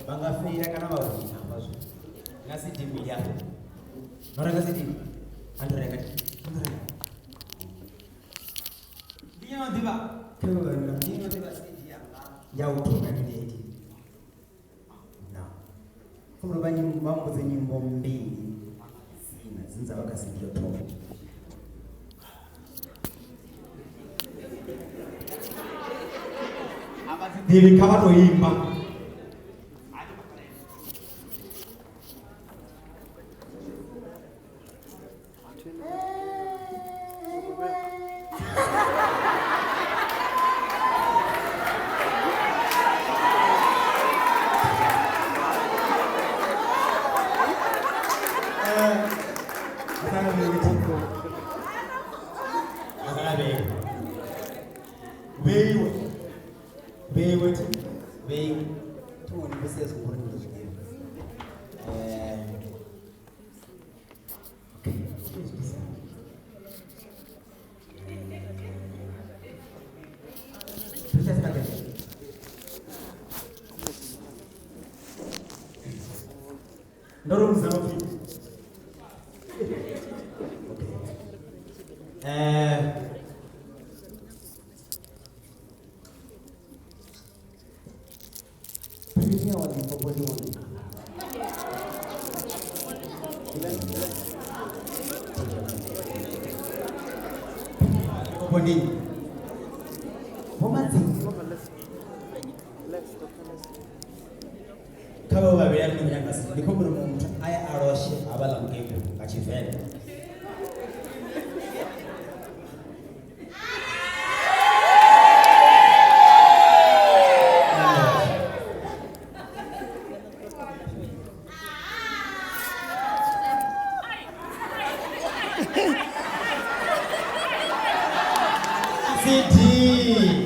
bangafira kana bavuna amazwi ngasidimbi yabo mara ngasidimbi andoreka ndiyo ndiba kebana ndiyo ndiba sidia ya utoka kideti na kuma banyi bambuze nyimbo mbili sina zinza bakasidio to Dili kama toimba Ndoro mzafi. Pia walipoponi wani. Poponi. Momati. Kaba babiri ni myangasi ndiko muri muntu aya aroshe abala mukebe kachifene City